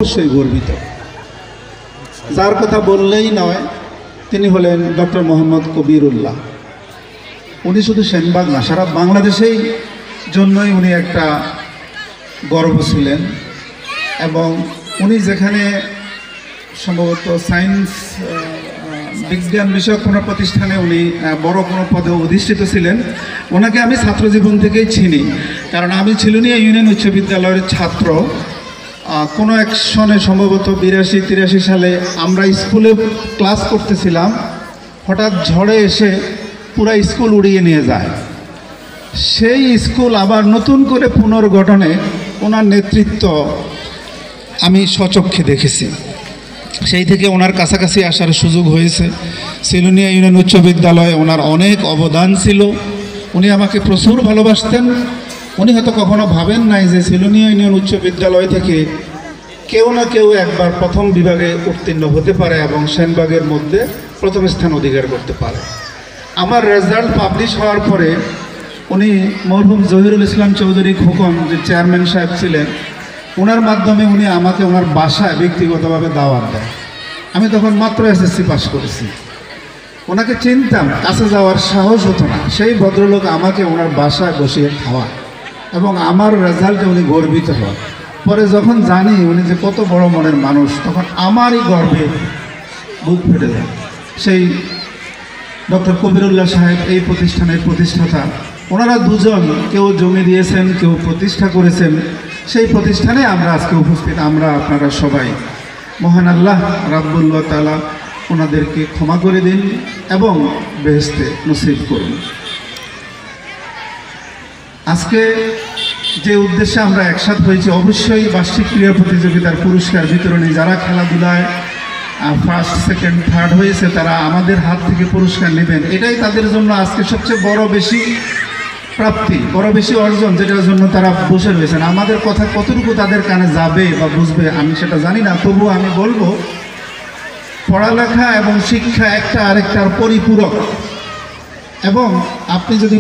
অবশ্যই গর্বিত। যার কথা বললেই নয়, তিনি হলেন ডক্টর মোহাম্মদ কবিরুল্লাহ। উনি শুধু সেনবাগ না, সারা বাংলাদেশেই জন্যই উনি একটা গর্ব ছিলেন। এবং উনি যেখানে সম্ভবত সায়েন্স বিজ্ঞান বিষয়ক কোনো প্রতিষ্ঠানে উনি বড় কোনো পদে অধিষ্ঠিত ছিলেন, ওনাকে আমি ছাত্র জীবন থেকেই চিনি। কারণ আমি ছিলুনিয়া ইউনিয়ন উচ্চ বিদ্যালয়ের ছাত্র। কোনো এক সনে সম্ভবত 82-83 সালে আমরা স্কুলে ক্লাস করতেছিলাম, হঠাৎ ঝড়ে এসে পুরা স্কুল উড়িয়ে নিয়ে যায়। সেই স্কুল আবার নতুন করে পুনর্গঠনে ওনার নেতৃত্ব আমি স্বচক্ষে দেখেছি। সেই থেকে ওনার কাছাকাছি আসার সুযোগ হয়েছে। ছিলুনিয়া ইউনিয়ন উচ্চ বিদ্যালয়ে ওনার অনেক অবদান ছিল। উনি আমাকে প্রচুর ভালোবাসতেন। উনি হয়তো কখনো ভাবেন নাই যে ছিলুনিয়া ইউনিয়ন উচ্চ বিদ্যালয় থেকে কেউ না কেউ একবার প্রথম বিভাগে উত্তীর্ণ হতে পারে এবং সেনবাগের মধ্যে প্রথম স্থান অধিকার করতে পারে। আমার রেজাল্ট পাবলিশ হওয়ার পরে উনি মরহুম জহিরুল ইসলাম চৌধুরী খোকন, যে চেয়ারম্যান সাহেব ছিলেন, ওনার মাধ্যমে উনি আমাকে ওনার বাসায় ব্যক্তিগতভাবে দাওয়াত দেয়। আমি তখন মাত্র এসএসসি পাস করেছি। ওনাকে চিনতাম, কাছে যাওয়ার সাহস হতো না। সেই ভদ্রলোক আমাকে ওনার বাসায় বসিয়ে খাওয়া এবং আমার রেজাল্টে উনি গর্বিত হন। পরে যখন জানি উনি যে কত বড় মনের মানুষ, তখন আমারই গর্বে বুক ফেটে যায়। সেই ডক্টর কবিরুল্লাহ সাহেব এই প্রতিষ্ঠানের প্রতিষ্ঠাতা। ওনারা দুজন, কেউ জমি দিয়েছেন, কেউ প্রতিষ্ঠা করেছেন। সেই প্রতিষ্ঠানে আমরা আজকে উপস্থিত, আমরা আপনারা সবাই। মহান আল্লাহ রাব্বুল তাআলা ওনাদেরকে ক্ষমা করে দিন এবং বেহেশতে নসিব করুন। আজকে যে উদ্দেশ্যে আমরা একসাথ হয়েছি, অবশ্যই বার্ষিক ক্রীড়া প্রতিযোগিতার পুরস্কার বিতরণী যারা খেলাধুলায় ফার্স্ট, সেকেন্ড, থার্ড হয়েছে, তারা আমাদের হাত থেকে পুরস্কার নেবেন। এটাই তাদের জন্য আজকে সবচেয়ে বড় বেশি প্রাপ্তি, বড় বেশি অর্জন, যেটার জন্য তারা বসে রয়েছেন। আমাদের কথা কতটুকু তাদের কানে যাবে বা বুঝবে আমি সেটা জানি না, তবুও আমি বলবো পড়ালেখা এবং শিক্ষা একটা আরেকটার পরিপূরক। এবং আপনি যদি